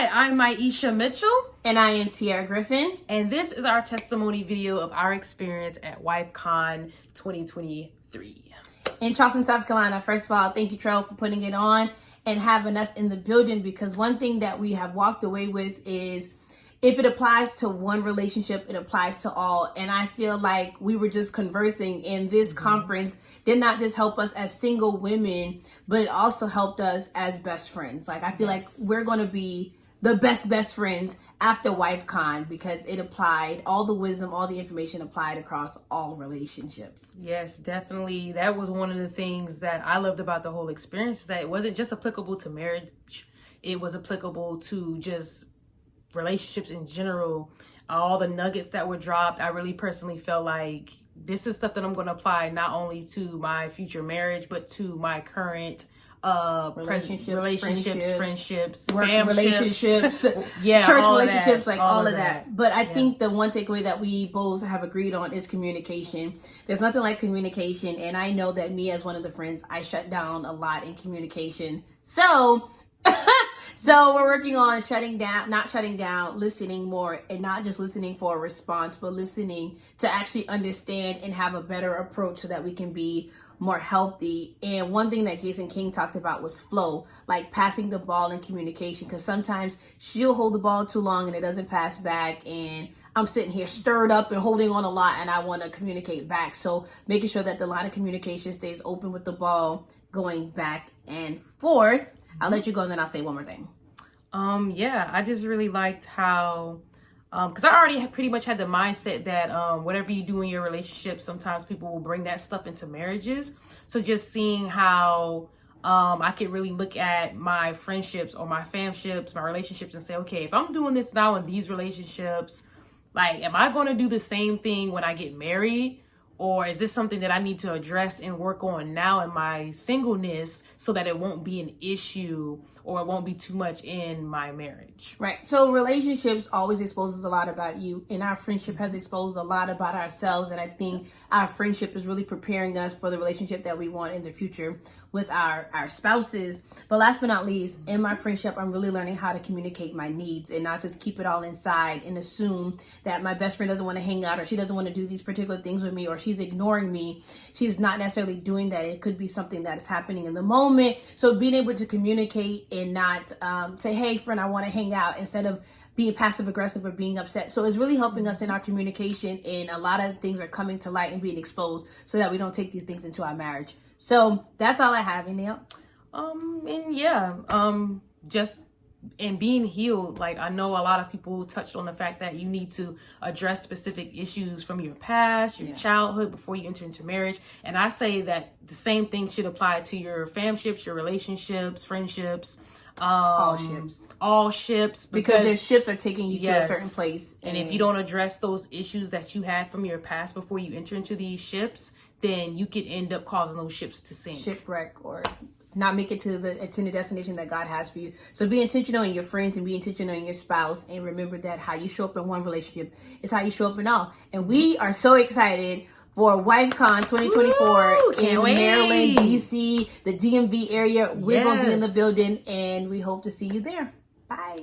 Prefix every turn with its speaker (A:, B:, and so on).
A: Hi, I'm Myeisha Mitchell.
B: And I am Tiara Griffin.
A: And this is our testimony video of our experience at WIFECON 2023.
B: In Charleston, South Carolina. First of all, thank you, Trell, for putting it on and having us in the building, because one thing that we have walked away with is if it applies to one relationship, it applies to all. And I feel like we were just conversing in this conference did not just help us as single women, but it also helped us as best friends. Like, I feel like we're going to be the best friends after WIFECON, because it applied all the wisdom, all the information applied across all relationships.
A: Yes, definitely. That was one of the things that I loved about the whole experience, is that it wasn't just applicable to marriage. It was applicable to just relationships in general. All the nuggets that were dropped, I really personally felt like this is stuff that I'm going to apply not only to my future marriage, but to my current relationships, friendships,
B: work
A: relationships,
B: church relationships, all of that. But I think the one takeaway that we both have agreed on is communication. There's nothing like communication, and I know that me, as one of the friends, I shut down a lot in communication. So we're working on not shutting down, listening more, and not just listening for a response, but listening to actually understand and have a better approach so that we can be more healthy. And one thing that Jason King talked about was flow, like passing the ball in communication, because sometimes she'll hold the ball too long and it doesn't pass back, and I'm sitting here stirred up and holding on a lot, and I want to communicate back. So making sure that the line of communication stays open with the ball going back and forth. I'll let you go, and then I'll say one more thing.
A: I just really liked how, because I already pretty much had the mindset that whatever you do in your relationship, sometimes people will bring that stuff into marriages. So just seeing how I could really look at my friendships or my famships, my relationships, and say, okay, if I'm doing this now in these relationships, like, am I going to do the same thing when I get married? Or is this something that I need to address and work on now in my singleness so that it won't be an issue or it won't be too much in my marriage?
B: Right. So relationships always exposes a lot about you, and our friendship has exposed a lot about ourselves. And I think our friendship is really preparing us for the relationship that we want in the future with our spouses. But last but not least, in my friendship, I'm really learning how to communicate my needs and not just keep it all inside and assume that my best friend doesn't want to hang out, or she doesn't want to do these particular things with me, or she's ignoring me. She's not necessarily doing that. It could be something that is happening in the moment. So being able to communicate and not say, hey, friend, I want to hang out, instead of being passive aggressive or being upset. So it's really helping us in our communication, and a lot of things are coming to light and being exposed so that we don't take these things into our marriage. So that's all I have. Anything else?
A: Just and being healed. Like, I know a lot of people touched on the fact that you need to address specific issues from your past, your childhood, before you enter into marriage. And I say that the same thing should apply to your famships, your relationships, friendships, all ships,
B: because their ships are taking you to a certain place.
A: And if you don't address those issues that you had from your past before you enter into these ships, then you could end up causing those ships to sink,
B: shipwreck, or not make it to the intended destination that God has for you. So be intentional in your friends and be intentional in your spouse, and remember that how you show up in one relationship is how you show up in all. And we are so excited for WIFECON 2024 in Maryland, DC, the DMV area. We're going to be in the building, and we hope to see you there. Bye.